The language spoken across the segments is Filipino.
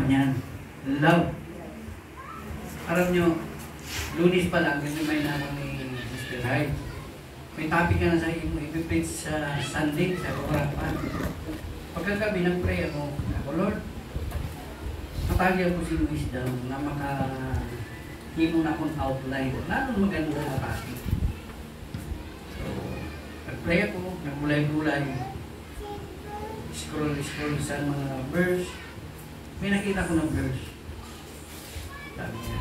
niyan. Love. Alam nyo, Lunes pa lang, kasi may naman ni Mr. Hyde. May topic ka na sa i-preach sa Sunday, sa Kurapan. Pagkagabi ng prayer mo, ako, Lord, matagyan ko si wisdom na himo na akong outline. Lalo maganda na topic. So, nag-pray ako, naggulay-gulay. Scroll sa mga verse. May nakita ko ng verse. Sabi niya,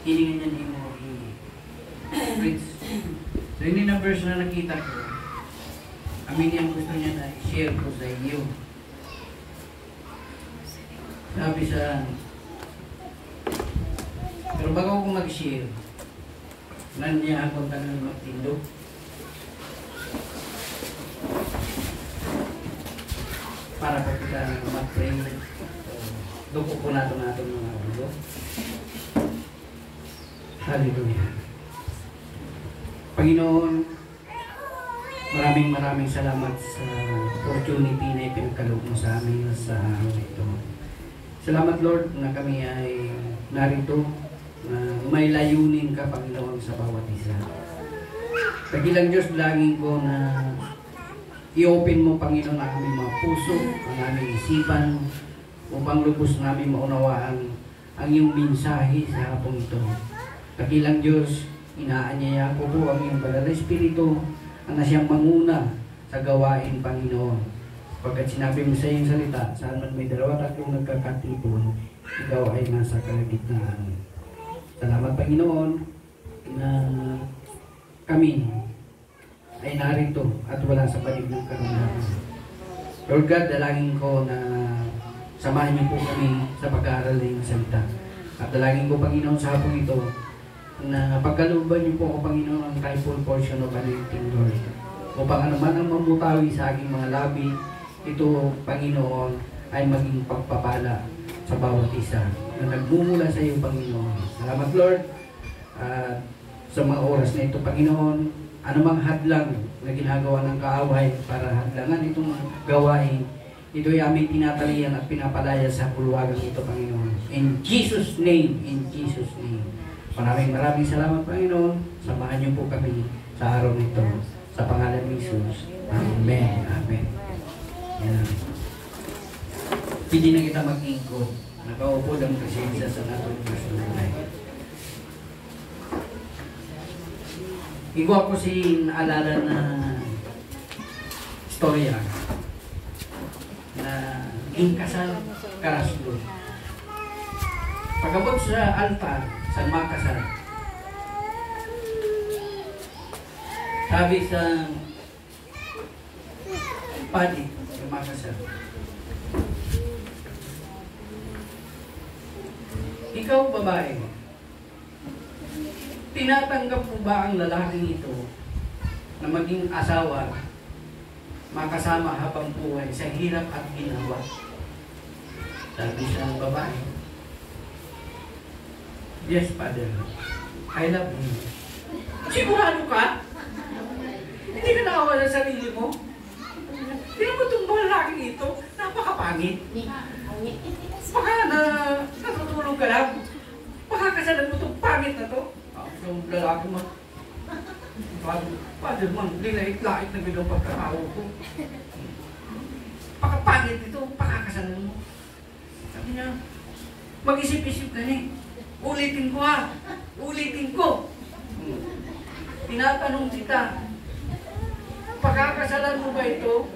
hilingan niya ni mo i-preach. So, hindi na verse na nakita ko. Amin yung gusto niya na i-share ko sa iyo. Sabi sa pero bago ako mag-share, nandiyan akong tanong magtindog. Para po kita mag-pray. Duko po natin mga ulo. Hallelujah. Panginoon, maraming salamat sa opportunity na ipinagkaloob mo sa amin sa araw ito. Salamat Lord na kami ay narito na may layunin ka Panginoon sa bawat isa. Kagilang Diyos, laging ko na i-open mo Panginoon ang aming mga puso, ang aming isipan upang lubos namin maunawaan ang iyong mensahe sa hapong ito. Kagilang Diyos, inaanyaya ko po ang iyong banal na Espiritu ang nasiyang manguna sa gawain Panginoon. Pagkat sinabi mo sa iyong salita, saan man may dalawa tatlong nagkakatipon, ikaw ay nasa kalagitnaan. Salamat Panginoon na kami ay narito at wala sa panig ng karunungan. Lord God, dalangin ko na samahan niyo po kami sa pag-aaral ng salita. At dalangin ko Panginoon sa hapong ito na pagkalooban niyo po ako Panginoon ang triple portion of anointing Lord. Upang anuman ang mamutawi sa aking mga labi, ito, Panginoon, ay maging pagpapala sa bawat isa na nagmumula sa iyo, Panginoon. Salamat, Lord. Sa mga oras na ito, Panginoon, anumang hadlang na ginagawa ng kaaway para hadlangan itong gawain, ito ay aming tinatalian at pinapalaya sa puluwagang ito, Panginoon. In Jesus' name, in Jesus' name. Maraming salamat, Panginoon. Samahan niyo po kami sa araw nito. Sa pangalan ni Jesus. Amen. Amen. Yan. Hindi na kita mag-ingkod. Nakaupo lang presensya sa natong personalay. Igo ako si naalala na istorya na ingkasal karaslo. Pagabot sa altar, sa makasal, sabi sa padi, sa makasal, ikaw babae, tinatanggap mo ba ang lalaking ito na maging asawa, makasama habang buhay sa hirap at ginawa? Sabi sa babae, yes, Father, I love him. Sigurado ka? Hindi ka naawa sa sarili mo? Hindi mo itong lalaking ito, napakapangit. Baka natutulog ka lang. Baka kasalan mo itong pangit na to. Yung lalaki mo, Father man, lilait-lait na bilang pagkakao ko. Pakapangit ito, pakakasalan mo. Sabi niya, mag-isip-isip na niya. Ulitin ko ha, ulitin ko. Tinatanong kita, pakakasalan mo ba ito,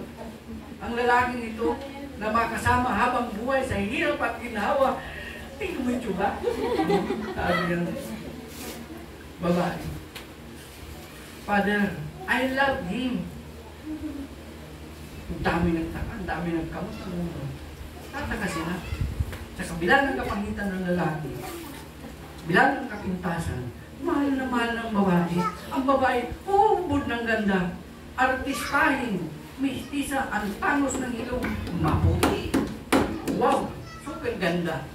ang lalaking ito, na makasama habang buhay sa hirap at ginawa? Tingnan mo yung tsuba. Sabi niya, babae, Father, I love him. Ang dami nagtaka, ang dami nagkamot sa mundo. Tataka sila. Sa kabila ng kapangitan ng lalaki, bilang ng kapintasan, mahal na mahal ng babae. Ang babae, ubod ng ganda, artistahin, mistisa, ang tangos ng ilong, maputi. Wow, super ganda.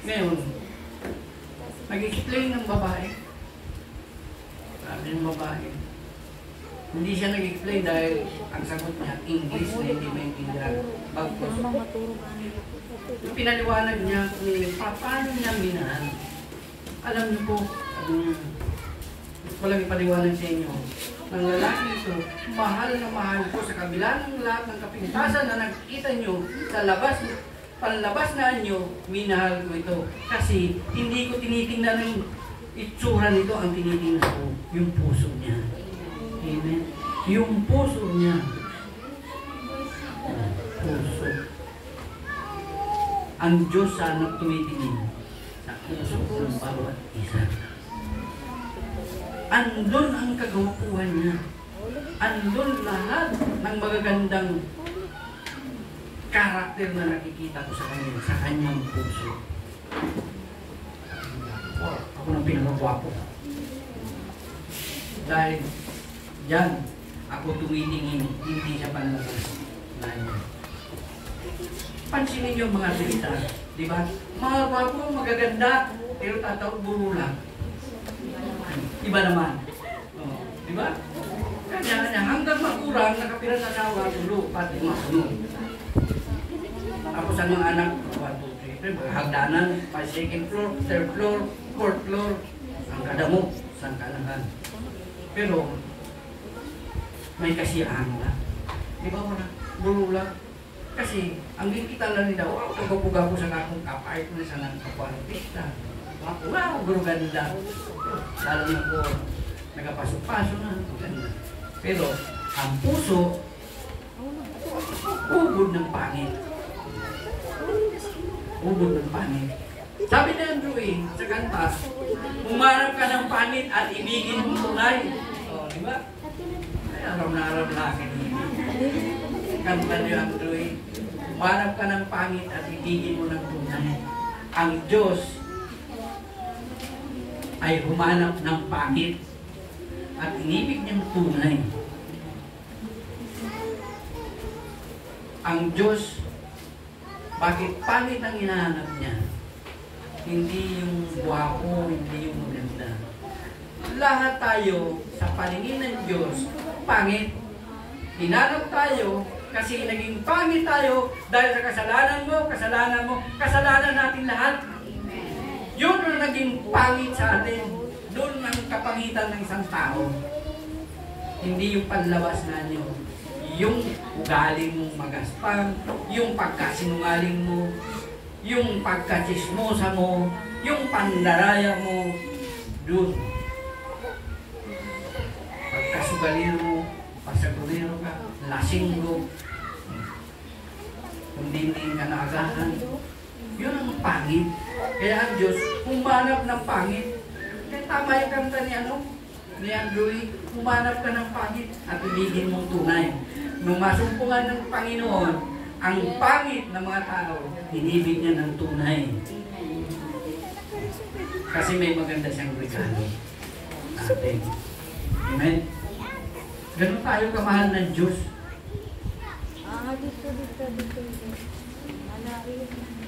Ngayon, nag-explain ng babae. Sabi ng babae, hindi siya nag-explain dahil ang sagot niya, English na hindi maintindihan. Bagkos. Pinaliwanag niya kung paano niya minahal. Alam niyo po, walang ipaliwanag sa inyo. Ang lalaki ito, mahal na mahal ko sa kabila ng lahat ng kapintasan na nakikita nyo sa labas, panlabas na nyo, minahal ko ito. Kasi hindi ko tinitingnan ng itsura nito, ang tinitingnan ko, yung puso niya. Amen? Yung puso niya. Puso. Ang Diyos sana tumitingin sa puso ng bawat isa. Andun ang kagwapuhan niya. Andun lahat ng magagandang karakter na nakikita ko sa kanya, sa kanyang puso. Ako nang pinagwapo. Dahil diyan, ako tumitingin, hindi sa panlabas. Pansinin niyo mga salita, di ba? Mga gwapo, magaganda, pero tatawag bumula. Iba naman. Di ba? Kanya-kanya, hanggang makurang, nakapira na nawa, tulo, pati masunod. Tapos ang mga anak, 1, 2, 3, mga hagdanan, pa second floor, third floor, fourth floor, ang kadamo, sang kalahan. Pero, may kasiyahan na. Di ba mo na? Bulula. Kasi, ang kita lang nila, wow, pagkapuga ko sa kakong kapay ko na sa nagkapuan pista. Wow, guru ganda. Lalo na po, nagapasok-pasok na. Ganda. Pero, ang puso, ubod ng pangit. Ubod ng pangit. Sabi ni Andrew sa kanta, umarap ka ng pangit at ibigin mo tunay. O, di ba? Ay, araw na araw laki niya. Kanta ni Andrew, umarap ka ng pangit at ibigin mo ng tunay. Ang Diyos ay humanap ng pangit at inibig niyang tunay. Ang Diyos, bakit pangit ang hinahanap niya? Hindi yung guwapo, hindi yung maganda. Lahat tayo, sa paningin ng Diyos, pangit. Hinanap tayo kasi naging pangit tayo dahil sa kasalanan mo, kasalanan natin lahat. Yun ang naging pangit sa atin. Doon ang kapangitan ng isang tao. Hindi yung panlabas na nyo. Yung ugali mong magaspang, yung pagkasinungaling mo, yung pagkachismosa mo, yung pandaraya mo, doon. Pagkasugaliro mo, pasaguliro ka, lasinggo, kung hindi ka naagahan, yun ang pangit. Kaya ang Diyos, humanap ng pangit. Kaya tama yung kanta ni Andrew, humanap ka ng pangit at ibigin mong tunay. Nung masumpungan ng Panginoon, ang pangit ng mga tao, inibig niya ng tunay. Kasi may maganda siyang regalo natin. Amen? Ganun tayo kamahal ng Diyos.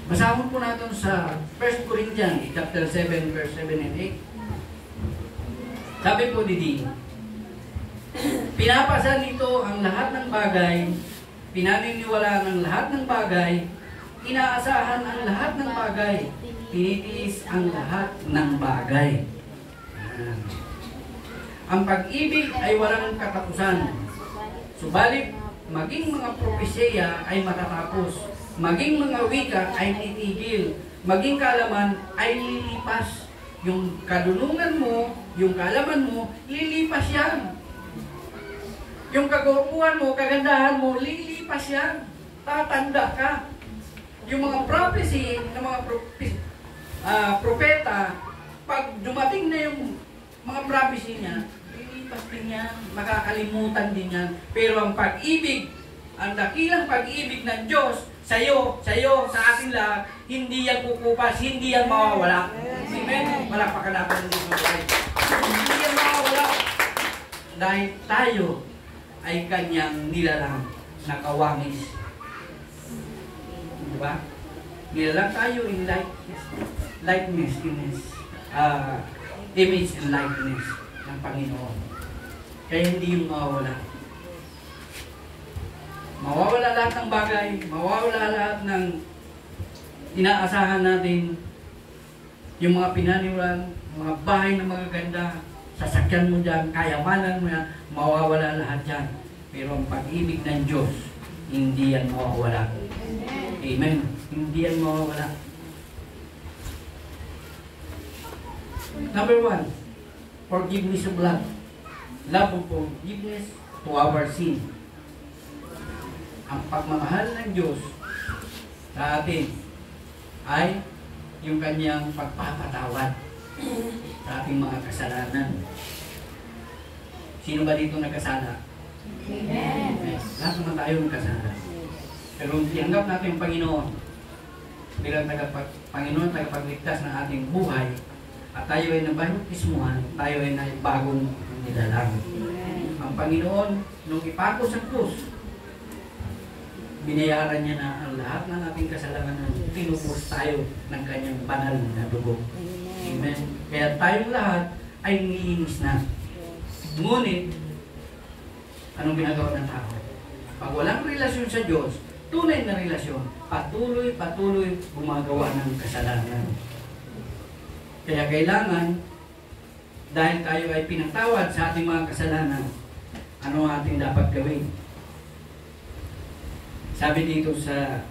Basahin po natin sa 1 Corinthians chapter 7 verse 7 and 8. Sabi po dito, pinapasan nito ang lahat ng bagay, pinaniniwalaan ang lahat ng bagay, inaasahan ang lahat ng bagay, tinitiis ang lahat ng bagay. Ang pag-ibig ay walang katapusan. Subalit, maging mga propesya ay matatapos. Maging mga wika ay titigil. Maging kaalaman ay lilipas. Yung kadunungan mo, yung kaalaman mo, lilipas yan. Yung kagwapuhan mo, kagandahan mo, lilipas yan. Tatanda ka. Yung mga prophecy ng mga propeta, pag dumating na yung mga prophecy niya, lilipas din yan, makakalimutan din yan. Pero ang pag-ibig, ang dakilang pag-ibig ng Diyos, sa'yo, sa ating lahat, hindi yan kukupas, hindi yan mawawala. Amen? Malakpakan natin dito. Hindi yan mawawala. Dahil tayo ay kanyang nilalang na kawangis. Diba? Nilalang tayo in likeness, image and likeness ng Panginoon. Kaya hindi yung mawawala. Mawawala lahat ng bagay, mawawala lahat ng inaasahan natin, yung mga pinaniwalaan, mga bahay na magaganda, sasakyan mo dyan, kayamanan mo yan, mawawala lahat yan. Pero ang pag-ibig ng Diyos, hindi yan mawawala. Amen. Hindi yan mawawala. Number 1, forgiveness of love. Love of forgiveness to our sin. Ang pagmamahal ng Diyos sa atin ay yung kanyang pagpapatawad sa ating mga kasalanan. Sino ba dito nagkasala? Amen. Lahat naman tayo nagkasala. Pero tinanggap natin yung Panginoon bilang Panginoon, tagapagligtas ng ating buhay, at tayo ay nabautismuhan, tayo ay bagong nilalang. Ang Panginoon, nung ipako sa krus, binayaran niya na ang lahat ng ating kasalanan, tinubos tayo ng kanyang banal na dugo. Amen. Kaya tayong lahat ay nilinis na. Ngunit, anong ginagawa ng tao? Pag walang relasyon sa Diyos, tunay na relasyon, patuloy gumagawa ng kasalanan. Kaya kailangan, dahil tayo ay pinatawad sa ating mga kasalanan, ano ang ating dapat gawin? Sabi dito sa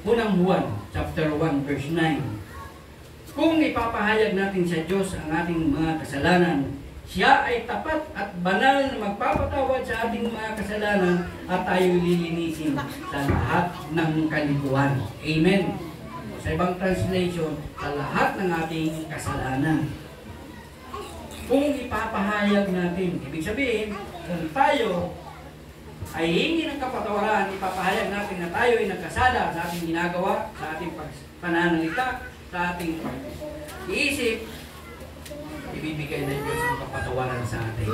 unang Juan, chapter 1, verse 9, kung ipapahayag natin sa Diyos ang ating mga kasalanan, siya ay tapat at banal na magpapatawad sa ating mga kasalanan at tayo lilinisin sa lahat ng kalikuan. Amen. Sa ibang translation, sa lahat ng ating kasalanan. Kung ipapahayag natin, ibig sabihin, kung tayo ay hingi ng kapatawaran, ipapahayag natin na tayo ay nagkasala sa ating ginagawa, sa ating pananalita, sa ating pag-iisip, ibibigay ng Diyos ang kapatawaran sa atin.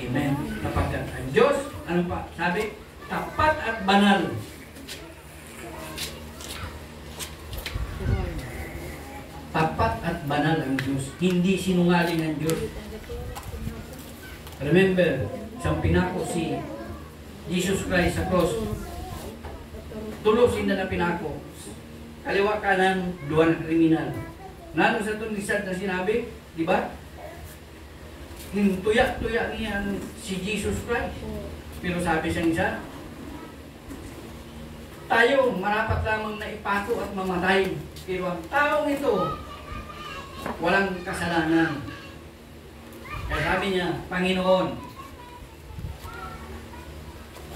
Amen. Kapag ang Diyos, ano pa? Sabi, tapat at banal. Tapat at banal ang Diyos. Hindi sinungaling ang Diyos. Remember, siyang pinako si Jesus Christ sa cross. Tulusin na pinako. Kaliwa kanan, duwa na kriminal. Nano sa itong lisad na sinabi, di ba? Tuya-tuya niya si Jesus Christ. Pero sabi siyang isa, tayo marapat lamang na ipako at mamatay. Pero ang taong ito, walang kasalanan. Kaya sabi niya, Panginoon,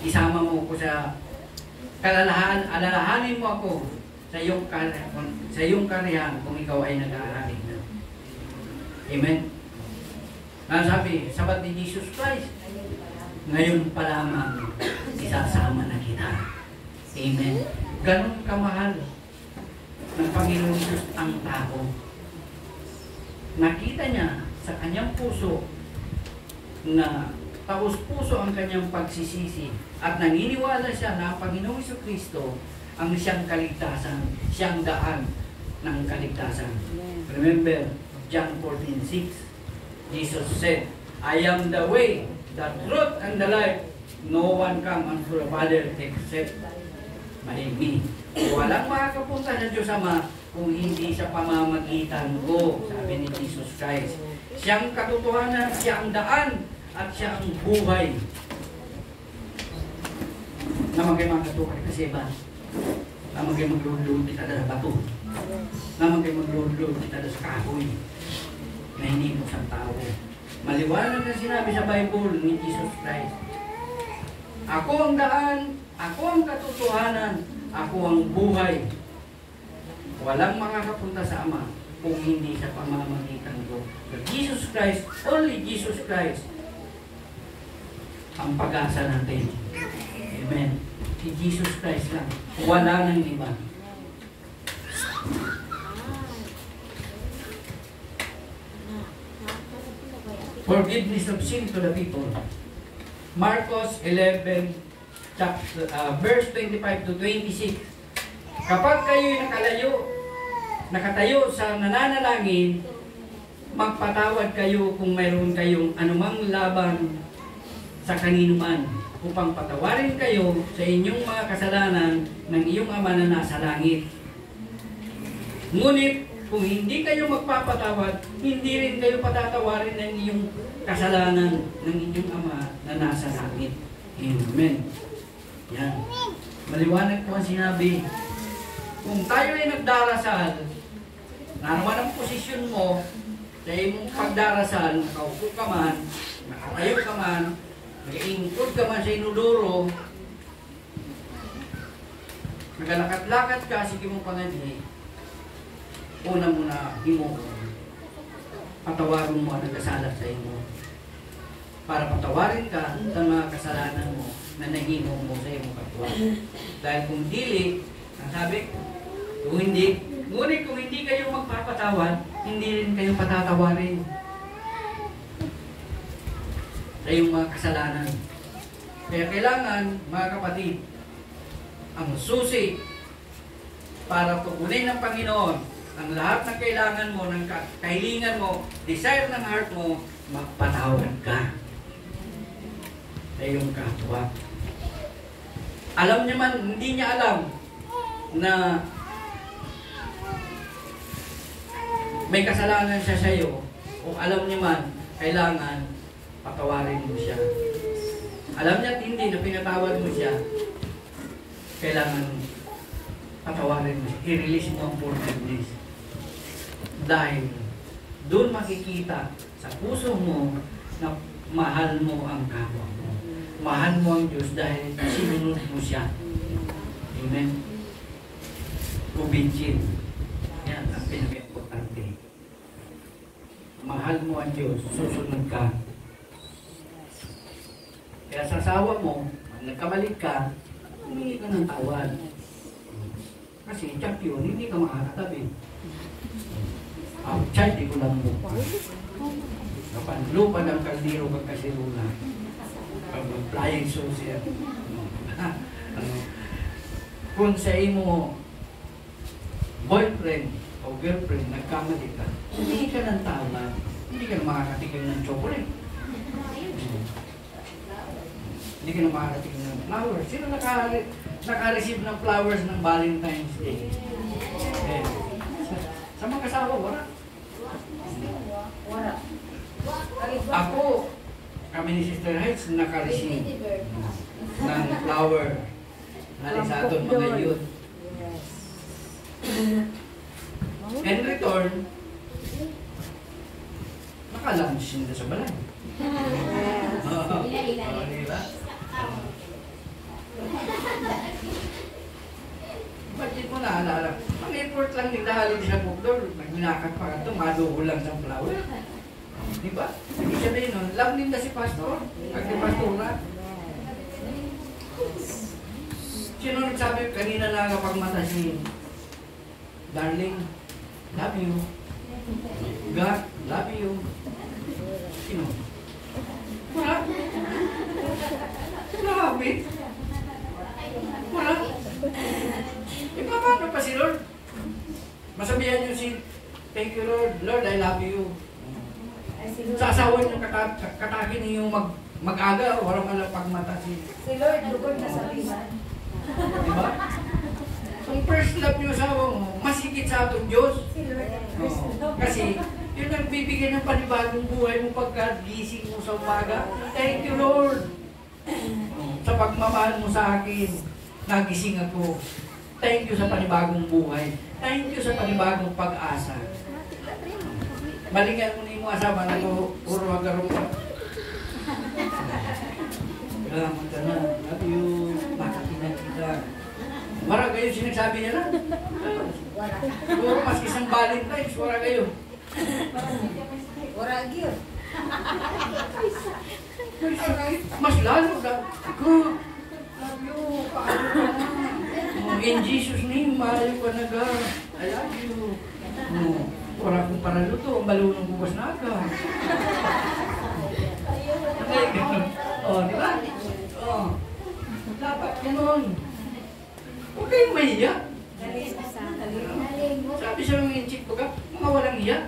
isama mo ko sa alalahanin mo ako sa iyong kariyan kung ikaw ay nag-aaral na. Amen. Sabi, sabat ni Jesus Christ, ngayon pa lamang isasama na kita. Amen. Ganon kamahal ng Panginoon Diyos ang tao. Nakita niya sa kanyang puso na taos-puso ang kanyang pagsisisi at naniniwala siya na ang Panginoong Kristo ang siyang kaligtasan, siyang daan ng kaligtasan. Remember, John 14:6, Jesus said, I am the way, the truth, and the life. No one come unto the Father except by me. Walang makakapunta sa Diyos Ama kung hindi sa pamamagitan ko, sabi ni Jesus Christ. Siyang katotohanan, siyang daan, at siya ang buhay. Naman kayo makatukan kasi ba? Naman kayo maglulod kita sa bato. Naman kayo maglulod kita sa kahoy na hindi mo sa tao. Maliwanag na sinabi sa Bible ni Jesus Christ. Ako ang daan, ako ang katotohanan, ako ang buhay. Walang makakapunta sa Ama kung hindi sa pamamagitan ko. So Jesus Christ, only Jesus Christ, ang pag-asa natin. Amen. Si Jesus Christ lang. Wala nang iba. Forgiveness of sin to the people. Marcos 11, verse 25 to 26. Kapag kayo'y nakatayo sa nananalangin, magpatawad kayo kung mayroon kayong anumang laban sa kanino man, upang patawarin kayo sa inyong mga kasalanan ng iyong Ama na nasa langit. Ngunit, kung hindi kayo magpapatawad, hindi rin kayo patatawarin ng iyong kasalanan ng inyong Ama na nasa langit. Amen. Yan. Maliwanag po ang sinabi. Kung tayo ay nagdarasal, naman ang posisyon mo sa iyong pagdarasal, nakaupo ka man, nakatayo ka man, nag-iingkod ka man sa inuduro, nagalakad-lakad ka, sige mo pangani, una mo na himo, patawarin mo ang nagkasalat sa imo. Para patawarin ka sa mga kasalanan mo na nahimo mo sa iyong kapwa. Dahil kung dili, ang sabi, ngunit kung hindi kayo magpapatawad, hindi rin kayo patatawarin sa iyong mga kasalanan. Kaya kailangan, mga kapatid, ang susi para tugunin ng Panginoon ang lahat ng kailangan mo, ng kahilingan mo, desire ng heart mo, magpatawad ka sa iyong kapwa. Alam niya man, hindi niya alam na may kasalanan siya sa iyo, o alam niya man, kailangan patawarin mo siya. Alam niya at hindi na pinatawad mo siya, kailangan patawarin mo siya. I-release mo ang forgiveness. Dahil doon makikita sa puso mo na mahal mo ang kapwa mo. Mahal mo ang Diyos dahil sinunod mo siya. Amen? Obedient. Yan ang pinaka-importante. Mahal mo ang Diyos, susunod ka. Kaya sa asawa mo, pag nagkamali ka, humingi ka ng tawad. Kasi champion, hindi ka makakatabi. Outside, di ko lang mo. Kapanlupa ng kaldero kang kasirula. Flying saucer. Kung sa imo boyfriend o girlfriend, nagkamali ka, hindi ka ng tawad, hindi ka na makakatikim ng chocolate. Hindi ka na makakatikim ng flowers. Sino naka-receive ng flowers ng Valentine's Day? Sa mga kasawa, wala. Ako, kami ni Sister Heights, naka-receive ng flower. Nalisa doon mga youth. In return, naka-lunch nila sa balay. Diba? Bakit mo naalala? Pang-effort lang nila halin sa bukdor. Nagminakad pa ka ito, madugo lang sa flower. Diba? Hindi sabihin nun, love nila si Pastor. Pag si Pastora. Sino nagsabi kanina lang kapag mata si Darling, love you. God, love you. Sino? Wala. Grabe. Wala. Paano pa si Lord? Masabihan niyo si, thank you Lord, Lord, I love you. Sa asawa niyo katakin niyo mag-aga, walang alam pagmata si Lord, lugod na sa liman. Diba? Kung first love niyo asawa mo, mas higit sa atong Diyos. Kasi, yun ang bibigyan ng panibagong buhay mo pagkagising mo sa umaga. Thank you Lord. Sa pagmamahal mo sa akin, nagising ako. Thank you sa panibagong buhay. Thank you sa panibagong pag-asa. Malingan mo na yung asawa na ko, puro agarong ka. Salamat ka na. Love you. Makakinan kita. Wala kayo sinasabi niya na. Puro mas isang Valentine's, wala kayo. Wala gyud. Mas lalo ka. God, love you. Paano ka na? In Jesus' name, mahal ko na ga. I love you. Wala akong paraluto. Ang balunong bukas na aga. Di ba? Dapat ganun. Huwag kayong mahiya. Sabi siya ng chick ko ka, mga walang hiya.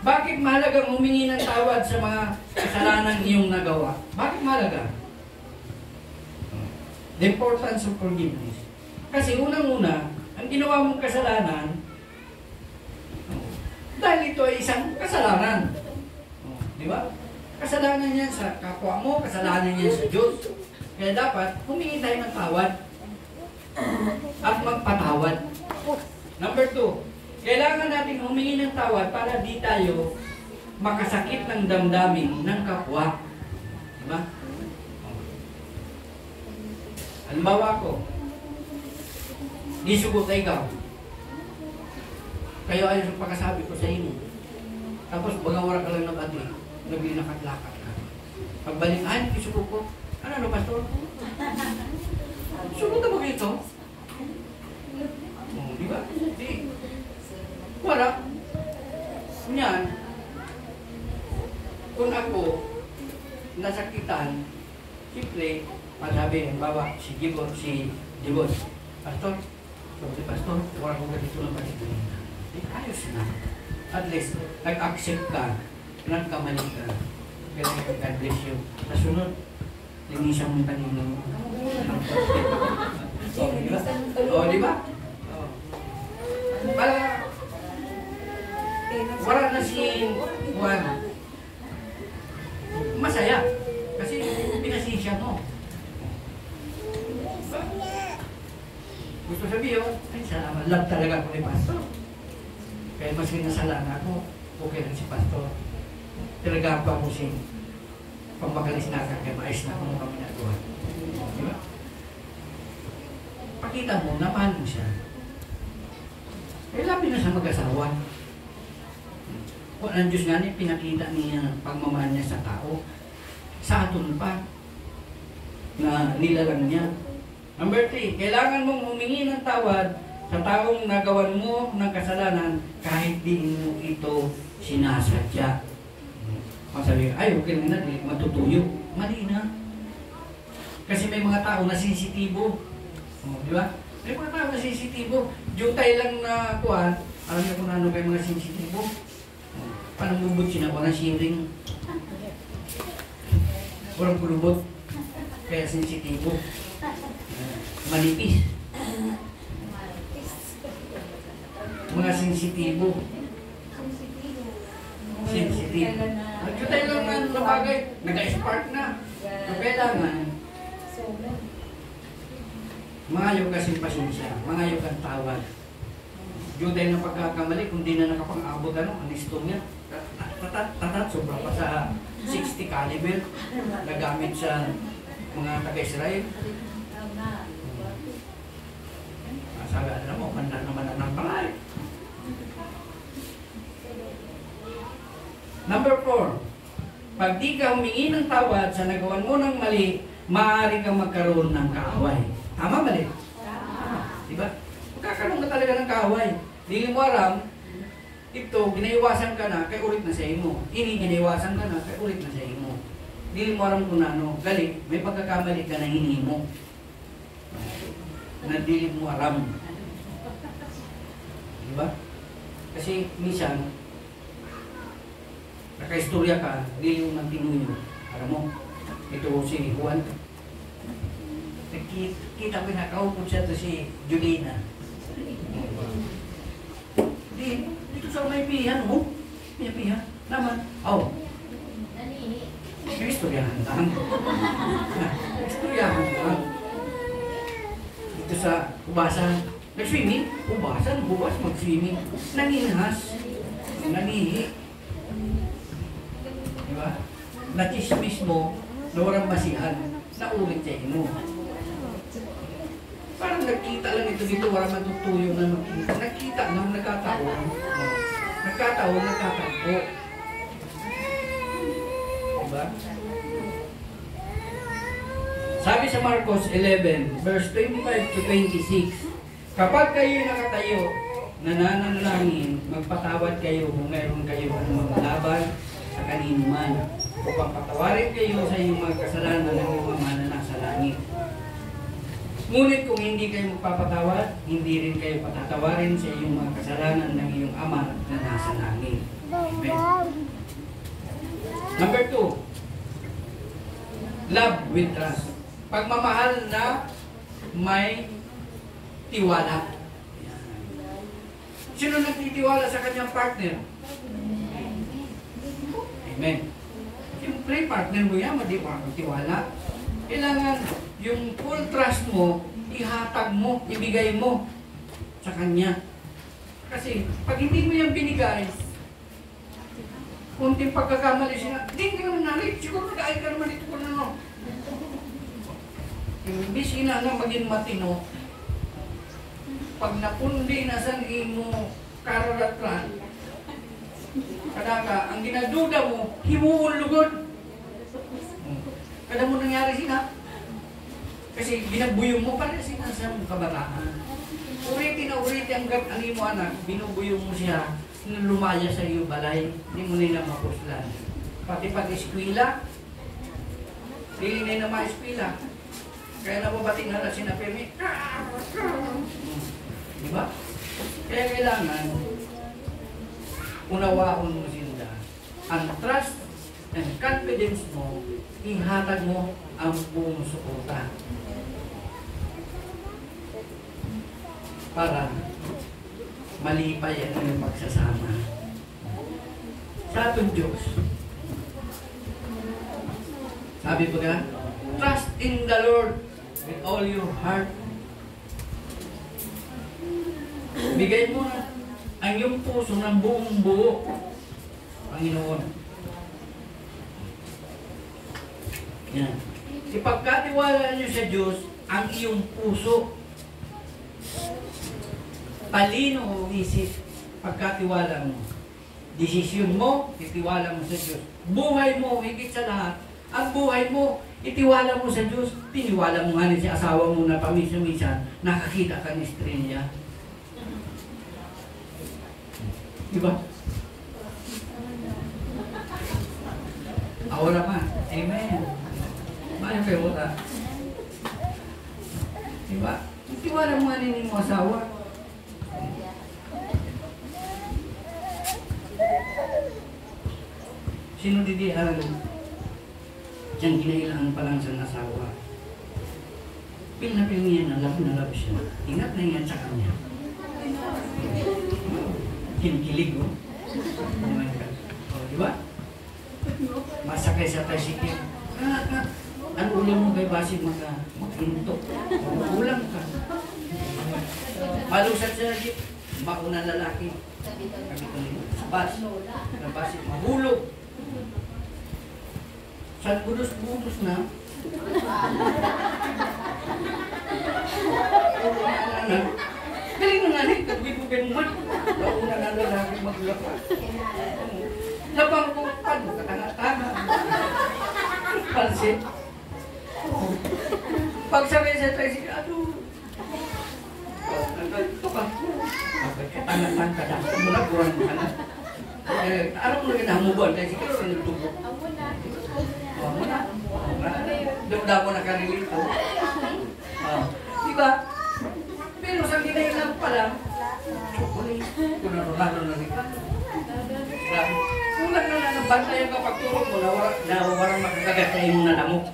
Bakit mahalagang humingi ng tawad sa mga kasalanan iyong nagawa? Bakit mahalaga? The importance of forgiveness. Kasi unang-una, ang ginawa mong kasalanan, dahil ito ay isang kasalanan. Di ba? Kasalanan niya sa kapwa mo, kasalanan niya sa Diyos. Kaya dapat, humingi tayo ng tawad at magpatawad. Number 2, kailangan natin humingi ng tawad para di tayo makasakit ng damdamin ng kapwa. Diba? Halimbawa ko, di sugot na ikaw. Kayo ay yung pagkasabi ko sa inyo. Tapos bagang wala ka lang ng badli, naglilakad-lakad ka. Pagbalik, ay, isugot ko. Ano, pastor? Sugot na ba ito? Di ba? Di. Wala. Yan. Kung ako nasakitan, siyempre, masabi, bawa, si Gibon, Pastor, si Pastor, wala ko ganito ng pastor. Ayos na. At least, nag-accept ka, nagkamali ka. Kaya God bless you. Kasunod, linisan mo yung kanina mo. Di ba? Para wala na si Juan. Masaya. Kasi pinasisya mo. Gusto sabihin, ay salamat. Love talaga ako ni Pastor. Kaya mas minasalanan ako, okay lang si Pastor. Talaga pa ako si pambakalis na kaya maayos na kung kami nagawa. Diba? Pakita mo, napahal mo siya. Eh, labi na sa mag-asawa. Kung ang Diyos nga niya, pinakita niya pagmamahal niya sa tao. Sa aton pa, na nilalang niya. Number 3, kailangan mong humingi ng tawad sa taong nagawan mo ng kasalanan kahit di mo ito sinasadya. Masabi, ay, okay lang na, matutuyo. Mali na. Kasi may mga tao na sensitibo. Di ba? May mga tao na sensitibo. Jutay lang na kuhan, alam niyo kung ano kayo mga sensitibo. Panambubot siya na walang sharing. Walang kulubot. Kaya sensitibo. Manipis. Mga sensitibo. Sensitive. Nagkutay lang na bagay. Nag-spark na. So, kailangan mangayaw kasing pasensya. Mangayaw kang tawad. Jutay ng pagkakamali, kung di na nakapang-abot ang istorya. Tatat, sobra pa sa 60 caliber na gamit sa mga taga-Israel. Sabi, alam mo, kanda naman ang palay. Number 4, pag di ka humingi ng tawad sa nagawan mo ng mali, maaari kang magkaroon ng kaaway. Tama, mali? Diba? Magkakaroon ka talaga ng kaaway. Hindi mo alam, ito, ginaiwasan ka na, kay ulit na sa imo. Ini, ginaiwasan ka na, kay ulit na sa imo. Hindi mo alam kung ano. Galing, may pagkakamali ka na hindi mo. Na di mo alam. Diba? Kasi minsan, nakaistorya ka, di yung nagtinunyo. Alam mo, ito si Juan. Kita ko na kaupod siya to si Julina. Dito sa may pihan mo. May pihan. Naman. Oh. Istoryahan lang. Istoryahan lang. Dito sa Ubasan. Nag-swimming. Ubasan. Buwas mag-swimming. Nanginhas. Nangihi. Diba? Natismis mo na walang masihan. Naulit sa mo. Parang nagkita lang ito dito, walang matutuyo na makita. Nagkita lang, nagkataon. Nagkataon, nagkatapo. Diba? Sabi sa Marcos 11, verse 25 to 26, kapag kayo nakatayo, nananalangin, magpatawad kayo kung mayroon kayo anumang laban sa kanino man, upang patawarin kayo sa inyong mga kasalanan ng mga mana nasa langit. Ngunit kung hindi kayo magpapatawad, hindi rin kayo patatawarin sa iyong mga kasalanan ng iyong Ama na nasa langit. Amen. Number 2, love with trust. Pagmamahal na may tiwala. Sino nagtitiwala sa kanyang partner? Amen. Siyempre, partner mo yan, hindi mo magtiwala. Kailangan yung full trust mo, ihatag mo, ibigay mo sa kanya. Kasi, pag hindi mo yan binigay, kunting pagkakamali siya, hindi ka naman nalit, siguro nag-aay ka naman ito kung ano. Imbis na maging matino, pag napundi na sa mo kararatran, kadaka, ang ginaduda mo, himuon lugod. Kada mo nangyari sila. Kasi ginabuyong mo para sila sa kabataan. Uriti na uriti ang imo anak, binubuyong mo siya, lumaya sa iyo balay, hindi mo nila mapuslan. Pati eskwela, hindi nila ma-eskwela. Kaya nababati na lang sinapemi. Diba? Kaya kailangan unawaon mo sila. Ang trust and confidence mo, ihatag mo ang buong suporta. Para malipay ang iyong pagsasama. Sa atong Diyos. Sabi po ka, trust in the Lord with all your heart. Bigay mo na ang iyong puso ng buong buo, Panginoon. Yan. Ipagkatiwala niyo sa Diyos ang iyong puso. Talino o isip, pagkatiwala mo. Desisyon mo, itiwala mo sa Diyos. Buhay mo, higit sa lahat, ang buhay mo, itiwala mo sa Diyos. Tiniwala mo nga si asawa mo na paminsan-minsan, nakakita ka ni estrella. Diba? Ahora pa. Amen. Mayo kayo wala. Diba? Itiwala mo nga ni mo asawa. Sino didihan? Diyan kinailangan pa lang sa asawa. Pinapil niya na love siya. Ingat na yan sa kanya. Kinikilig mo. O, di ba? Masakay sa tricycle. Ang ulam mo kay Basig makinto. Ulam ka. Malusat siya jeep. Mauna lalaki. Sabi ko nito. Sa Basig mahulog. Sa budos na. Galing na nga rin. Kagwibugin mo man. Mauna na lalaki maglapa. Labang ko pa. Katanga-tanga. Pansin. Pag sabi sa tricycle, aduh. Ito ka. Katanga-tanga ka. Dapat mo na kurang ka na. Araw mo na kinahamubuan. Tricycle o nagtubo. Amo na. Dumda mo na karilito. Diba? Pero sa kinailang pala, chocolate. Kung naroon na rin ka. Grabe. Kulang na lang ang bantayan kapag turong mo na warang makakagat sa iyong nalamok.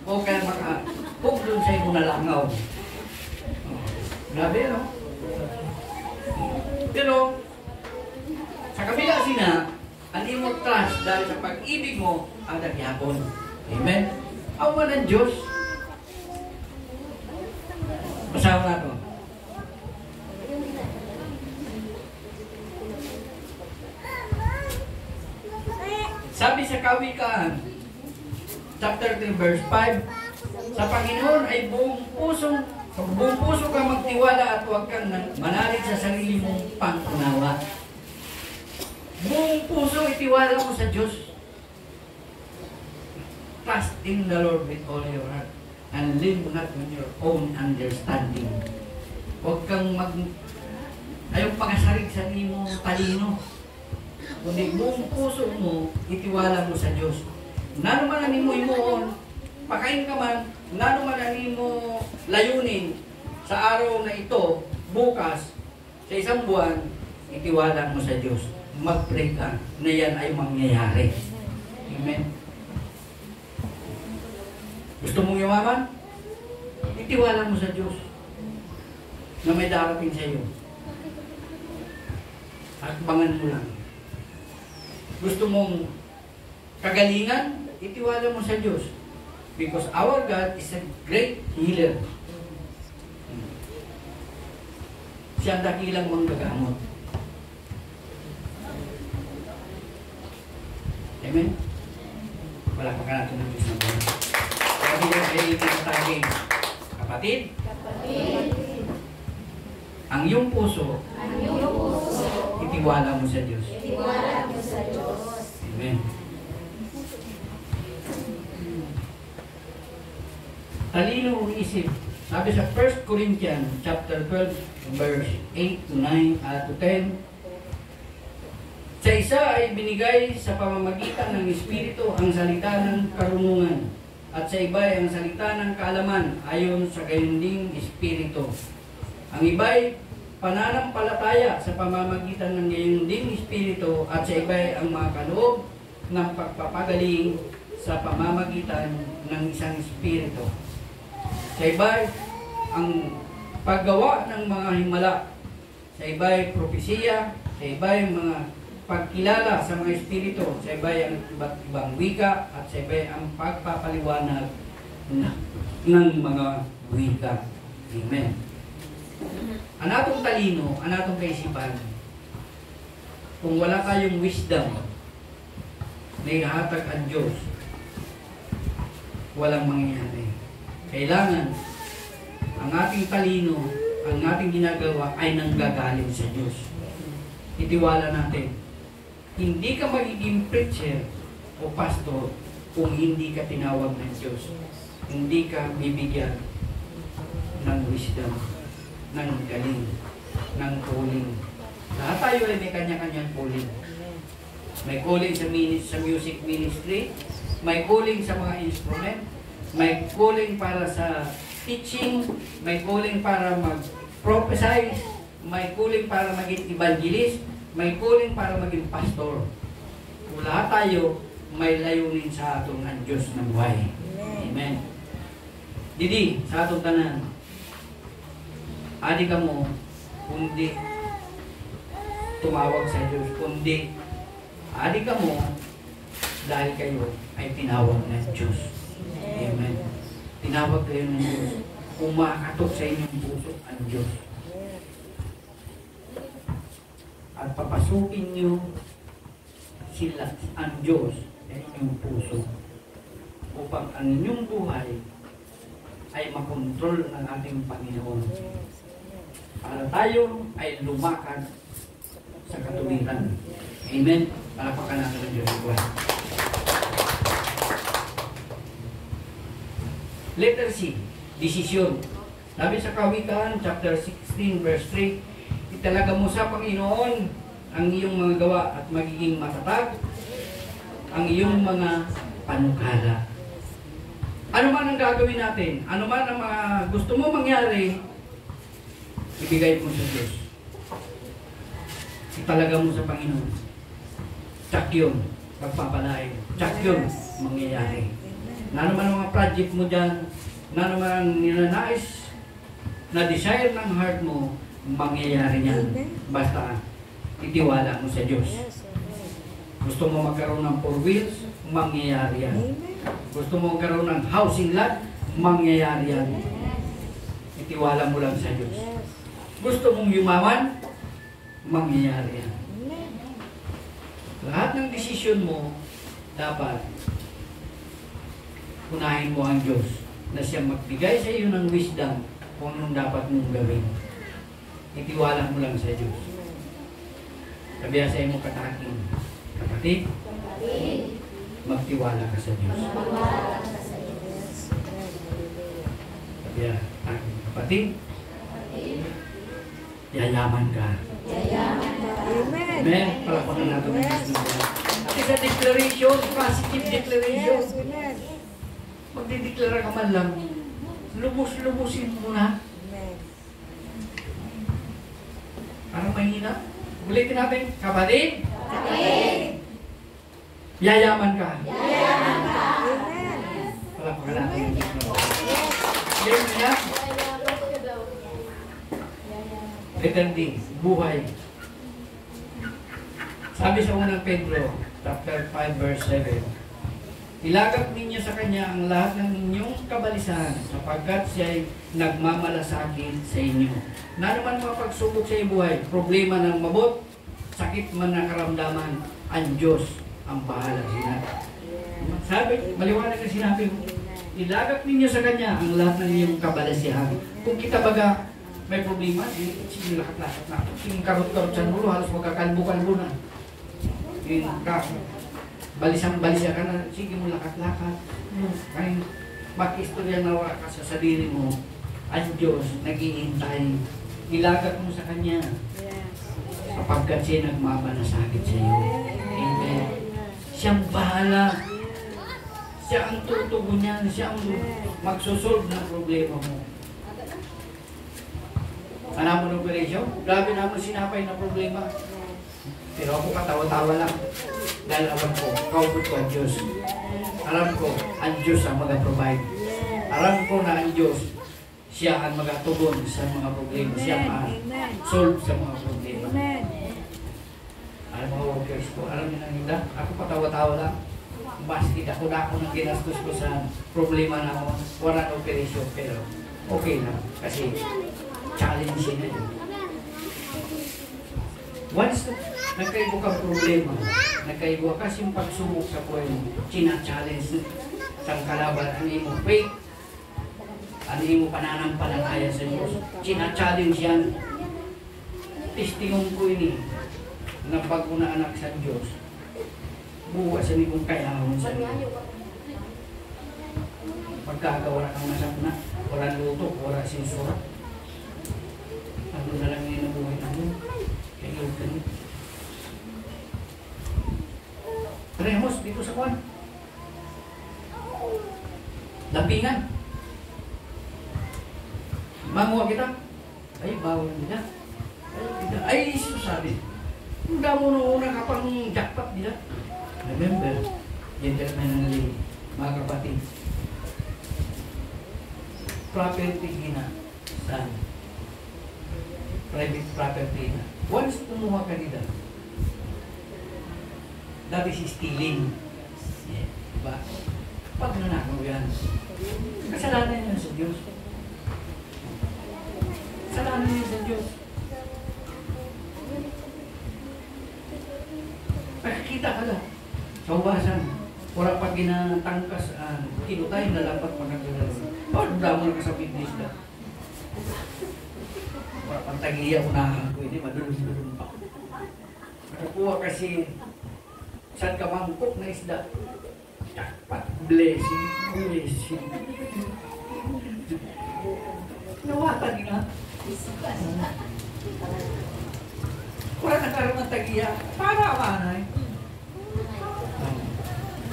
O kaya makahug doon sa iyong nalangaw. Grabe, no? Pero, sa kabila sina, ang imo trust dahil sa pag-ibig mo ang nagyapon. Amen? Awa ng Diyos. Basahan na ito. Sabi sa Kawikaan, chapter 3, verse 5, sa Panginoon ay buong puso ka magtiwala at huwag kang manalig sa sarili mong pangunawa. Buong puso itiwala mo sa Diyos. Trust in the Lord with all your heart and live not with your own understanding. Huwag kang ayaw pagasarig sa mo talino. Kundi buong puso mo, itiwala mo sa Diyos. Nano man mo imuon, pakain ka man, nano man mo layunin, sa araw na ito, bukas, sa isang buwan, itiwala mo sa Diyos. Mag-pray ka na yan ay mangyayari. Amen. Gusto mong yumaman? Itiwala mo sa Diyos na may darating sa iyo. At bangan mo lang. Gusto mong kagalingan? Itiwala mo sa Diyos. Because our God is a great healer. Siya ang dakilang manggagamot. Amen? Wala pa ka natin ng Diyos na buhay. Kaya bilang ay itinataging, kapatid, ang iyong puso, itiwala mo sa Diyos. Amen. Talino ang isip. Sabi sa 1 Corinthians chapter 12 verse 8 to 9 to 10. Sa isa ay binigay sa pamamagitan ng Espiritu ang salita ng karunungan, at sa iba ay ang salita ng kaalaman ayon sa gayon ding Espiritu. Ang iba ay pananampalataya sa pamamagitan ng gayon ding Espiritu, at sa iba ay ang mga kaloob ng pagpapagaling sa pamamagitan ng isang Espiritu. Sa iba ang paggawa ng mga himala, sa iba ay propesiya, sa iba ay mga pagkilala sa mga espiritu, sa iba ay ang iba't ibang wika, at sa iba ay ang pagpapaliwanag ng mga wika. Amen. Ang atong talino, ang atong kaisipan, kung wala tayong wisdom na ihatag ang Diyos, walang mangyayari. Kailangan ang ating talino, ang ating ginagawa ay nanggagaling sa Diyos. Itiwala natin. Hindi ka magiging preacher o pastor kung hindi ka tinawag ng Diyos. Hindi ka bibigyan ng wisdom, ng galing, ng calling. Lahat tayo ay may kanya-kanyang calling. May calling sa music ministry, may calling sa mga instrument, may calling para sa teaching, may calling para mag-prophesize, may calling para maging evangelist, may calling para maging pastor. Kung lahat tayo, may layunin sa atong ang Diyos ng buhay. Amen. Didi, sa atong tanan, adi ka mo, kundi tumawag sa Diyos, kundi adi ka mo, dahil kayo ay tinawag ng Diyos. Amen. Tinawag kayo ng Diyos. Umakatok sa inyong puso ang Diyos. At papasukin nyo sila, ang Diyos sa inyong puso, upang ang inyong buhay ay makontrol ng ating Panginoon, para tayo ay lumakad sa katuwiran. Amen. Palapakan natin ang Diyos. Letter C, desisyon. Sabi sa Kawikaan, chapter 16, verse 3, italaga mo sa Panginoon ang iyong mga gawa at magiging matatag ang iyong mga panukala. Ano man ang gagawin natin, ano man ang mga gusto mo mangyari, ibigay mo sa Diyos. Italaga mo sa Panginoon. Tsak yun, pagpapalain. Tsak yun, mangyayari. Na naman ang mga project mo dyan, na naman ang ninanais na desire ng heart mo, mangyayari niyan. Basta itiwala mo sa Diyos. Gusto mo magkaroon ng 4 wheels, mangyayari yan. Gusto mo magkaroon ng housing lot, mangyayari yan. Itiwala mo lang sa Diyos. Gusto mong yumaman, mangyayari yan. Lahat ng desisyon mo, dapat unahin mo ang Diyos na siya magbigay sa iyo ng wisdom kung anong dapat mong gawin. Itiwala mo lang sa Diyos. Sabihan sa iyong kataking, kapatid, magtiwala ka sa Diyos. Sabihan, kapatid, yayaman ka. Amen. Amen. Palapakan natin ang Diyos. At isa declaration, positive declaration. Yes, amen. Magdideklara ka man lang, lubos-lubusin mo na. Amen. Parang mahina. Ulitin natin, kapatid. Yayaman ka. Amen. Wala pa ka natin. Yan niya. Eternity, buhay. Sabi sa unang Pedro, chapter 5, verse 7, ilagak ninyo sa Kanya ang lahat ng inyong kabalisahan sapagkat siya'y nagmamalasakit sa inyo. Na naman mga pagsubok sa buhay, problema ng mabot, sakit man na karamdaman, ang Diyos ang bahala sinabi. Sabi, maliwanag na sinabi mo, ilagak ninyo sa Kanya ang lahat ng inyong kabalasihan. Kung kita baga may problema, sige lakat-lakat na. Sige karot-karot sa nulo, halos magkakalbo-kalbo na. Balisang-balisa ka na, sige mo lakat-lakat. Kaya makistorya na wala ka sa sarili mo, ang Diyos nag-iintay. Ilagak mo sa Kanya. Kapagkat siya nagmamanasakit sa iyo. Amen. Siyang bahala. Siya ang tutugon niyan. Siya ang magsusolve ng problema mo. Alam mo ng operasyon? Grabe naman sinapay na problema. Pero ako katawa-tawa lang. Dahil alam ko, kaupot ko ang Diyos. Alam ko, ang Diyos ang mag-provide. Alam ko na ang Diyos, siya ang mag-tugon sa mga problema. Siya ang solve sa mga problema. Alam mo, workers ko, alam niyo nang hindi? Ako patawa-tawa lang. Mas kita ko na ako ng ginastos ko sa problema na ako. Walang operasyon, pero okay lang. Kasi challenge na yun. Once nagkaibo kang problema, nagkaibo kasi yung pagsubok sa buhay mo, china-challenge sa kalaban, ano mo faith, ano mo pananampalataya sa Diyos, china-challenge yan. Testimong ko ini, na pag anak sa Diyos, buwas sa kung kailangan sa Diyos. Pagkagawa kang nasap na, wala luto, wala sinsura. Ano na lang yung nabuhay namin? Kaya ka niyo. Remos, dito sa kwan. Lampingan. Manguha kita. Ay, bawal nila. Ay, sabi. Hindi mo noon na kapang jackpot nila. Remember, gentlemanly, mga kapatid. Property gina. Saan? Private property na. Once kumuha ka nila, that is stealing. Yeah. Diba? Pag nanakaw yan, kasalanan yan sa Diyos. Kasalanan yan sa Diyos. Nakikita ka lang. Sa ubasan, wala pag ginatangkas, kinutay na dapat magkagalaw. Paano damo na ka sa fitness na? Pantagiya unahan ko, hindi madulong-dulong pa. Nakakuha kasi saan ka mangkok na isda. Jackpot, blessing, blessing. Nawatan na. Wala nagkaroon ng tagiya. Para amanay.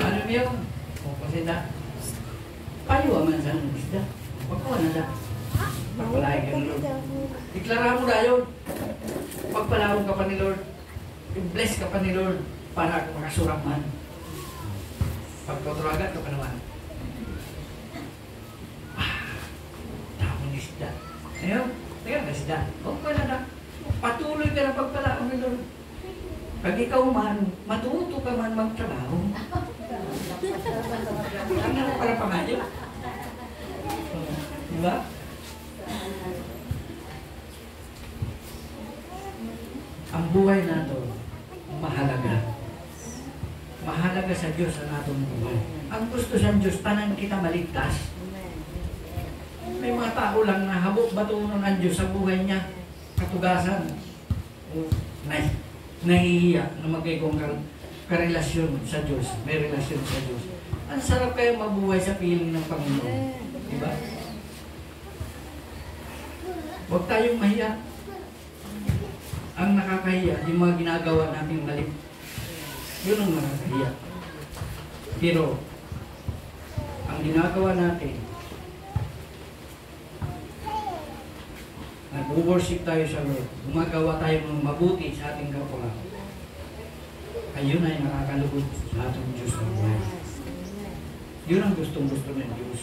Ano yun? O kasi na. Ayaw aman sa isda. Pagkuha na da. Pagpalahin ka ni Lord. Deklara mo na yun. Pagpalawang ka pa ni Lord. I-bless ka pa ni Lord para makasurak man. Pagkoturagan ka pa naman. Tamang isda. Ngayon, teka ka isda. Huwag ka na na. Patuloy ka na pagpalawang ni Lord. Pag ikaw man, matuto ka man magtrabaho. Ano para pangayo? Diba? Ang buhay nato mahalaga. Mahalaga sa Diyos ang atong buhay. Ang gusto sa Diyos, tanan kita maligtas. May mga tao lang na habok batunon ang Diyos sa buhay niya. Katugasan. Nahihiya na magkaigong karelasyon sa Diyos. May relasyon sa Diyos. Ang sarap kayo mabuhay sa piling ng Panginoon. Diba? Huwag tayong mahiya. Ang nakakahiya, yung mga ginagawa natin mali. Yun ang nakakahiya. Pero, ang ginagawa natin, worship tayo sa Lord, gumagawa tayo ng mabuti sa ating kapwa, ayun ay nakakalugod sa ating Diyos ng buhay. Yun ang gustong-gusto ng Diyos.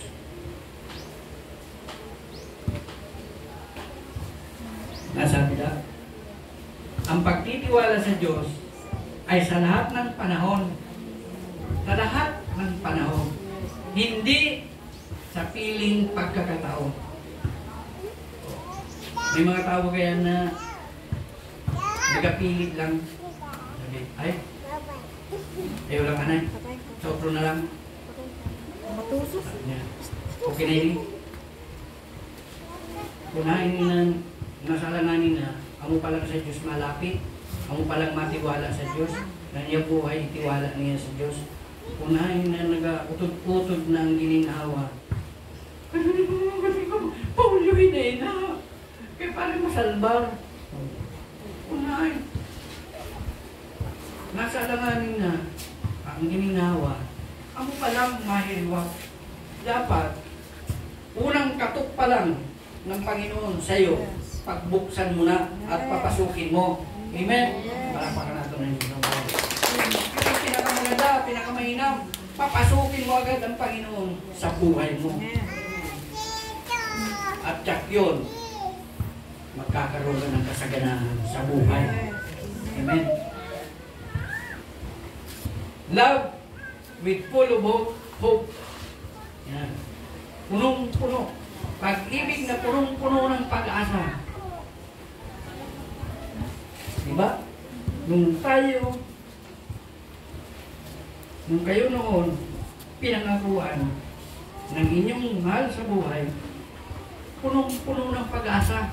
Nasabi na, ang pagtitiwala sa Diyos ay sa lahat ng panahon. Sa lahat ng panahon. Hindi sa piling pagkakataon. May mga tao kaya na nagapilit lang. Sabi, ay, ayaw lang anay. Sopro na lang. Sabi niya, okay na yun. Kunain na, nasalanganin na, amo palang sa Diyos malapit, amo palang matiwala sa Diyos, na niya buhay, itiwala niya sa Diyos. Kunain na nag-utod-utod na ang gininawa. Kasi ko, pauliwin na yun na. Kaya parang masalbar. Kunain. Nasalanganin na, ang gininawa, amo palang mahirwak. Dapat, unang katok pa lang ng Panginoon sa iyo, pagbuksan mo na at papasukin mo. Amen? Palakpakan natin ng Diyos ng buhay. Kasi pinakamaganda, pinakamahinam, papasukin mo agad ang Panginoon sa buhay mo. At tsak yun, magkakaroon ka ng kasaganahan sa buhay. Amen? Love with full of hope. Yan. Punong-puno. Pag-ibig na punong-puno ng pag-asa. Diba? Nung kayo noon, pinangakuan ng inyong mahal sa buhay, punong-puno ng pag-asa.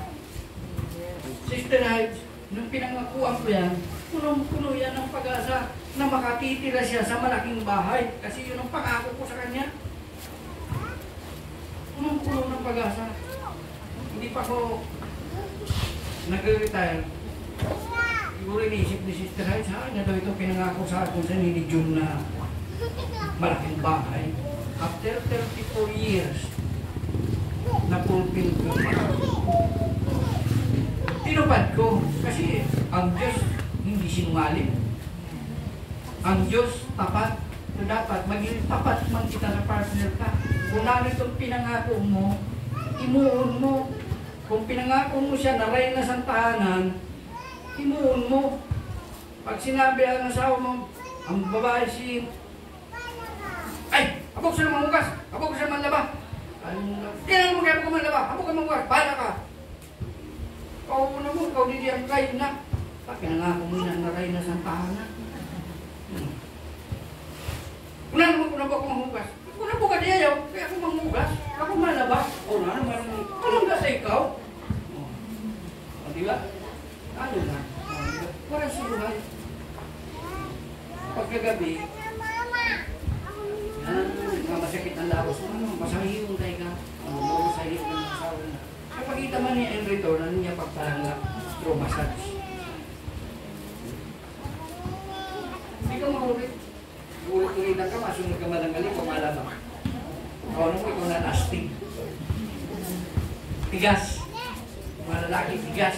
Sister Hides, nung pinangakuan ko yan, punong-puno yan ng pag-asa na makatitira siya sa malaking bahay. Kasi yun ang pangako ko sa kanya. Punong-puno ng pag-asa. Hindi pa ako nag-retire. Siguro iniisip ni Sister Hides, na daw ito pinangako sa akin sa ni June na malaking bahay. After 34 years, na-fulfill ko. Tinupad ko. Kasi ang Diyos hindi sinungaling. Ang Diyos tapat. So dapat maging tapat man kita sa partner ka. Kung itong pinangako mo, imuon mo. Kung pinangako mo siya na rin na sa tahanan, imuon mo. Pag sinabi ang asawa mo, ang babae si, ay, abog siya naman hugas, abog siya naman laba. Kaya naman kaya ko man laba, abog ka hugas, bahala ka. Ikaw na mo, ikaw hindi ang kain na. Pinangako mo na rin na sa tahanan. Una naman kung nabok manghugas. Kung nabok ka diyaw, kaya ako manghugas. Ako malaba. O na naman, walang gasa ikaw. O diba? Ano na? Parang siluhay. Pagkagabi, mga masakit ang lawas mo, masahihong tayo ka. Masahihong ng asawa na. Kapag kita man niya in return, ano niya pagpalangla? Through massage. Hindi ka mahulit. Ulit-ulitan ka, masunod ka malangali, pumalama. Ikaw mo, ikaw na lasting. Tigas. Mga lalaki, tigas.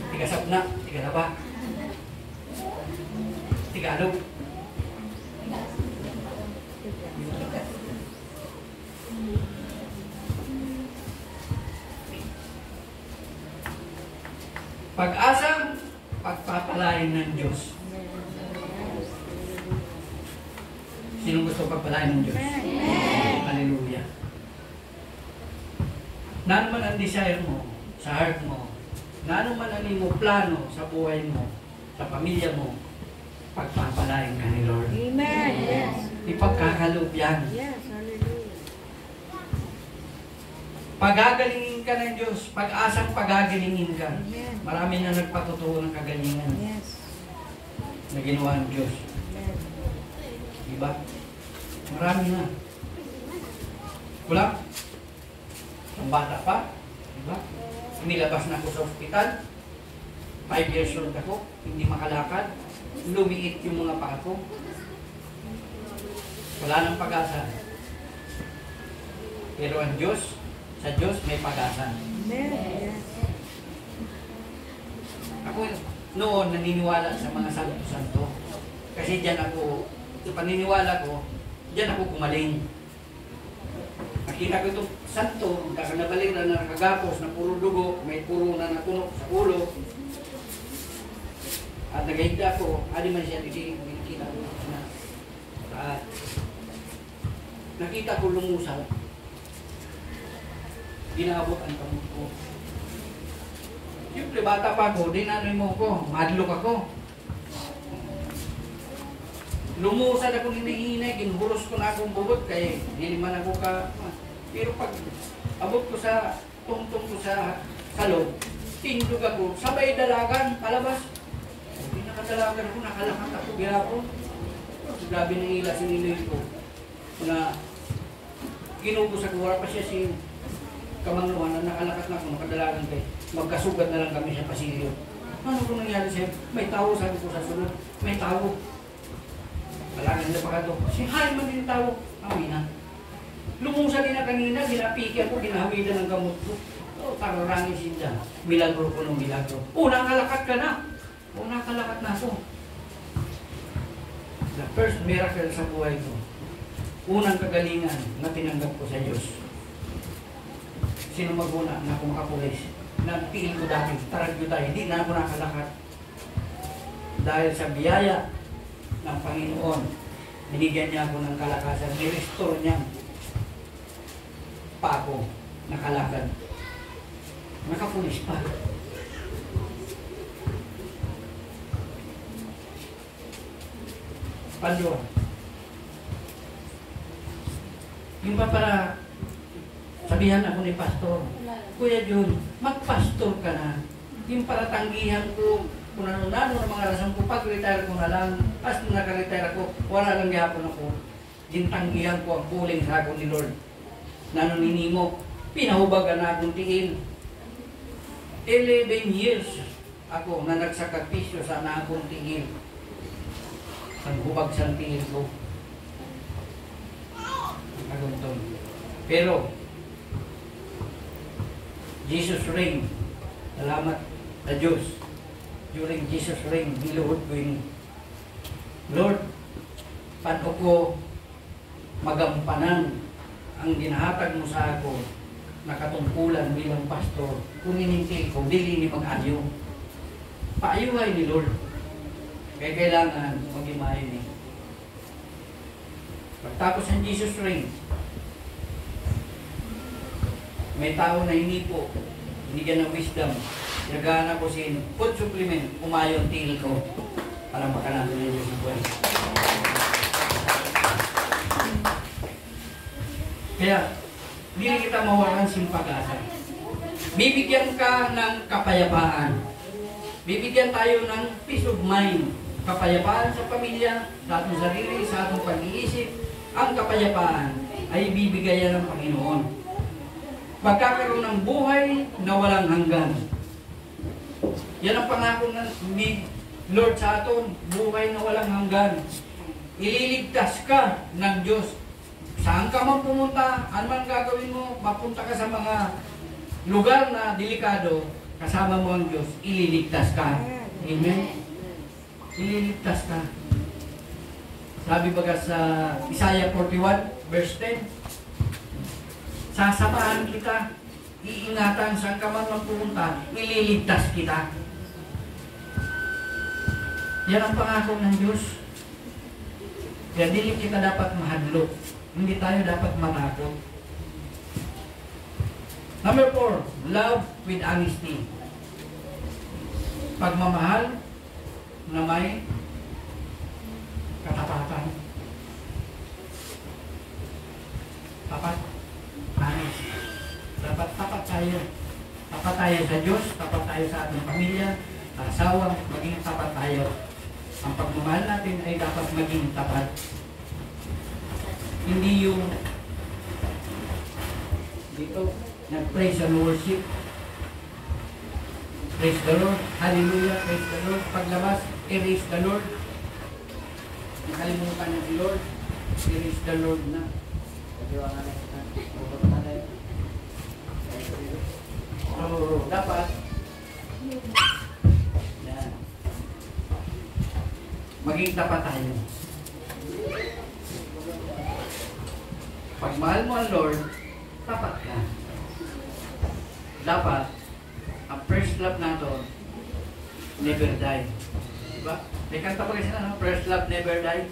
Tigasap na, tigalaba. Tigalog. Pag-asa, pagpapalain ng Diyos. Sino gusto pagpalain ng Diyos? Hallelujah. Na naman ang desire mo, sa heart mo, na naman ang imo plano sa buhay mo, sa pamilya mo, pagpapalain ka ni Lord. Amen. Yes. Ipagkakalob yan. Yes. Hallelujah. Pagagalingin ka ng Diyos, pag-asang pagagalingin ka. Amen. Marami na nagpatutuo ng kagalingan Yes. na ginawa ng Diyos. Amen. Diba? Marami na. Wala? Ang bata pa, diba? Inilabas na ako sa ospital. 5 years old ako, hindi makalakad. Lumiit yung mga paa ko. Wala nang pag-asa. Pero ang Diyos, sa Diyos may pag-asa. Amen. Yes. Ako noon naniniwala sa mga santo-santo. Kasi diyan ako, sa paniniwala ko, diyan ako gumaling. Nakita ko itong santo, nakanabalira na nakagapos, na puro dugo, may puro na napuno sa ulo. At nagahigda ko, ali man siya, nakikita ko na. At nakita ko lumusal. Ginaabot ang kamot ko. Siyempre, bata pa ako, dinanoy mo ko, madlok ako. Lumusad ako hinahinay, ginuhuros ko na akong bubot, kaya hindi man ako ka... Pero pag abot ko sa, tungtong ko sa loob, tindog ako, sabay dalagan, palabas. Hindi nakadalagan ako, nakalakat ako, gihapon. Grabe ng ila, siniloy ko. Na ginubos ako, wala pa siya si Kamangluhan na nakalakat na ako, nakadalagan kayo. Magkasugat na lang kami sa pasilyo. Ano kung nangyari siya? May tao, sabi ko sa sunod. May tao. Talagang na pa ka to. Si Hay man din tao. Awi na. Lumusa din na kanina, ginapiki ako, ginahawidan ng gamot ko. O, tararangin siya. Milagro ko ng milagro. Nakalakat ka na. Nakalakat na ako. The first miracle sa buhay ko. Unang kagalingan na tinanggap ko sa Diyos. Sino maguna na ako makapulis? Nagpili ko dati, taragyo tayo, hindi na ako nakalakat. Dahil sa biyaya ng Panginoon, binigyan niya ako ng kalakasan, ni-restore niya pa ako nakalakad. Nakapulis pa. Pandua. Yung pa para sabihan ako ni Pastor, Kuya Jun, magpastor ka na. Yung para tanggihan ko, kung ano-ano ng mga rason ko, pag-retire ko na lang, as naka-retire ako, wala lang gihapon ako. Yung tanggihan ko ang kuling sa ako ni Lord. Nanoninimo, pinahubagan na akong tiin. 11 years ako na nagsakripisyo sa na akong tiin. Ang hubag sa tiin ko. Aguntong. Pero, Jesus reign. Salamat sa Diyos. During Jesus reign, niluhod ko yun. Lord, paano ko magampanan ang ginahatag mo sa ako na katungkulan bilang pastor kung inintil ko, dili ni mag-ayo. Paayuhay ni Lord. Kaya kailangan mag-imahin eh. Pagtapos ng Jesus reign, may tao na hinipo, hinigyan ng wisdom, nagana ko sin food supplement, umayon til ko para makanado ng Diyos ng buhay. Kaya, hindi kita mawalan ng pag-asa. Bibigyan ka ng kapayapaan. Bibigyan tayo ng peace of mind. Kapayapaan sa pamilya, sa atong sarili, sa atong pag-iisip. Ang kapayapaan ay bibigayan ng Panginoon. Pagkakaroon ng buhay na walang hanggan. Yan ang pangako ni Lord sa aton, buhay na walang hanggan. Ililigtas ka ng Diyos. Saan ka man pumunta, ano man gagawin mo, mapunta ka sa mga lugar na delikado, kasama mo ang Diyos, ililigtas ka. Amen? Ililigtas ka. Sabi baga sa Isaiah 41, verse 10, sasamahan kita, iingatan saan ka man pumunta, ililigtas kita. Yan ang pangako ng Diyos. Kaya dili kita dapat mahadlok. Hindi tayo dapat matakot. Number 4, love with honesty. Pagmamahal na may katapatan. Tapat. Honest. Dapat tapat tayo. Tapat tayo sa Diyos, tapat tayo sa ating pamilya, asawa, maging tapat tayo. Ang pagmamahal natin ay dapat maging tapat. Hindi yung dito, nag-praise and worship. Praise the Lord. Hallelujah. Praise the Lord. Paglabas, praise the Lord. Nakalimutan na si Lord. Praise the Lord na. So, dapat maging tapat tayo. Pag mahal mo ang Lord, tapat ka. Dapat, ang first love natin, never die. Diba? May kanta pa kasi na, first love never die.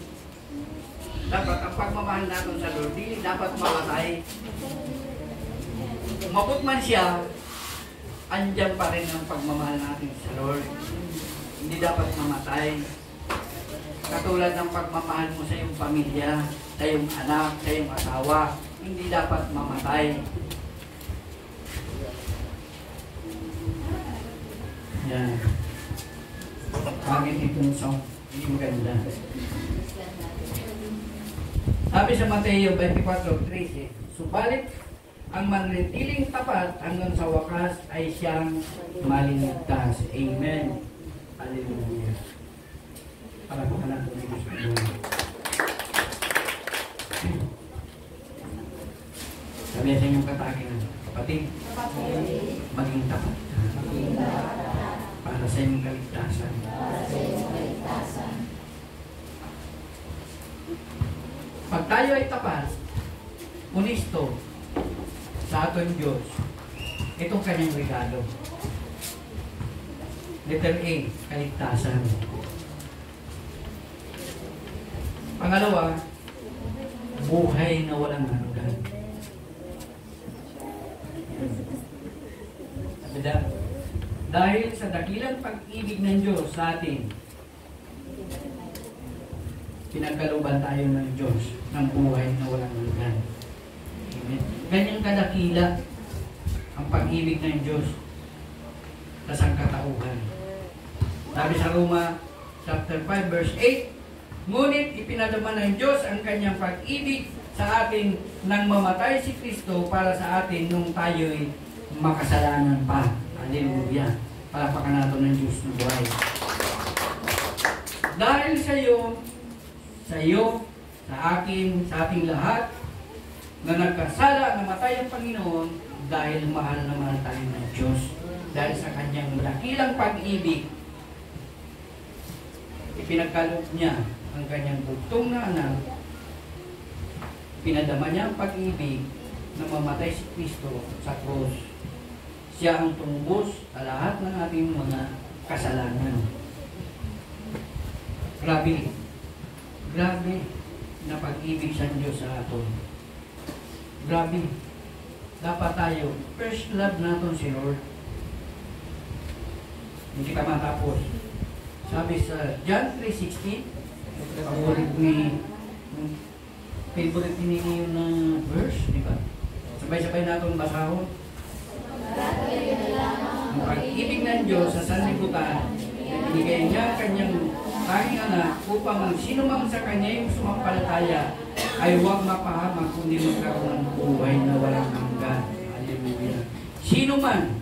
Dapat, ang pagmamahal natin sa Lord, di dapat mamatay. Umabot man siya, andyan pa rin ang pagmamahal natin sa Lord. Hindi dapat mamatay. Katulad ng pagmamahal mo sa iyong pamilya, sa iyong anak, sa iyong asawa, hindi dapat mamatay. Yan. Bakit itong song? Hindi maganda. Sabi sa Mateo 24:13, subalit ang manlitiling tapat hanggang sa wakas ay siyang maliligtas. Amen. Hallelujah. Palapakan natin ang Diyos ng buhay. Sabi sa inyong katakin, kapatid, maging tapat para sa inyong kaligtasan. Pag tayo ay tapat, unisto sa aton Diyos, itong kanyang regalo. Letter A, kaligtasan. Pangalawa, buhay na walang hanggan. Dahil sa dakilang pag-ibig ng Diyos sa atin, pinagkalooban tayo ng Diyos ng buhay na walang hanggan. Amen. Ganyang kadakila ang pag-ibig ng Diyos sa sangkatauhan. Sabi sa Roma chapter 5 verse 8, ngunit ipinadama ng Diyos ang kanyang pag-ibig sa atin nang mamatay si Kristo para sa atin nung tayo'y makasalanan pa. Hallelujah. Palapakan natin ng Diyos ng buhay. Dahil sa iyo, sa akin, sa ating lahat, na nagkasala, namatay ang Panginoon dahil mahal na mahal tayo ng Diyos. Dahil sa kanyang dakilang pag-ibig, ipinagkaloob niya ang kanyang bugtong na anak, pinadama niya ang pag-ibig na mamatay si Kristo sa krus. Siya ang tumubos sa lahat ng ating mga kasalanan. Grabe. Grabe na pag-ibig sa Diyos sa aton. Grabe. Dapat tayo, first love natin si Lord. Hindi ka matapos. Sabi sa John 3:16, favorite ni yun na verse, di ba? Sabay-sabay natin basahon. Ang pag-ibig ng Diyos sa sanlibutan, binigay niya kanyang tanging anak upang sino man sa kanya yung sumampalataya ay huwag mapahamak kundi magkaroon ng buhay na walang hanggan. Hallelujah. Sino man,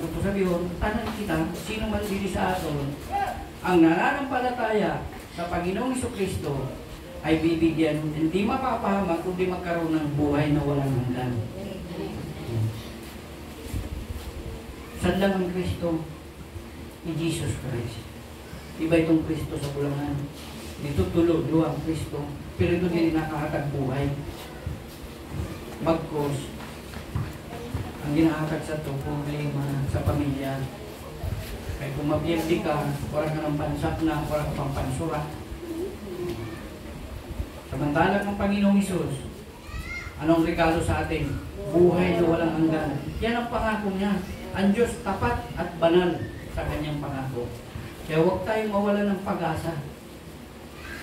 kung sabihin, tanan kita, sino man dili sa aton, ang nananampalataya sa Panginoong Jesucristo ay bibigyan, hindi mapapahamak kundi magkaroon ng buhay na walang hanggan. Saan lang ang Kristo? Ni Jesus Christ. Iba itong Kristo sa bulangan. Dito tulo ang Kristo. Pero ito din nakahatag buhay. Bagkos, ang ginahatag sa ito, problema sa pamilya. Kaya kung mabiyerdi ka, wala ka ng pansak na, wala ka pang pansura. Samantalang ng Panginoong Isus, anong regalo sa atin? Buhay na walang hanggan. Yan ang pangako niya. Ang Diyos tapat at banal sa kanyang pangako. Kaya huwag tayong mawala ng pag-asa.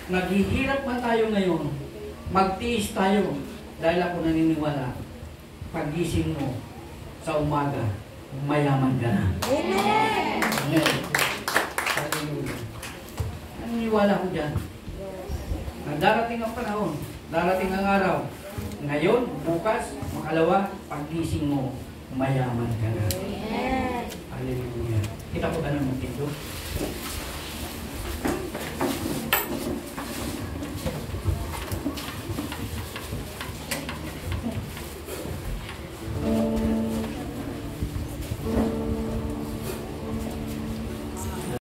Naghihirap man tayo ngayon, magtiis tayo dahil ako naniniwala, pag-gising mo sa umaga, mayaman ka na. Amen! Amen. Hallelujah. Naniniwala ko dyan. Na darating ang panahon, darating ang araw. Ngayon, bukas, makalawa, pag-gising mo, mayaman ka na. Amen! Hallelujah. Kita po ka ng magtindo.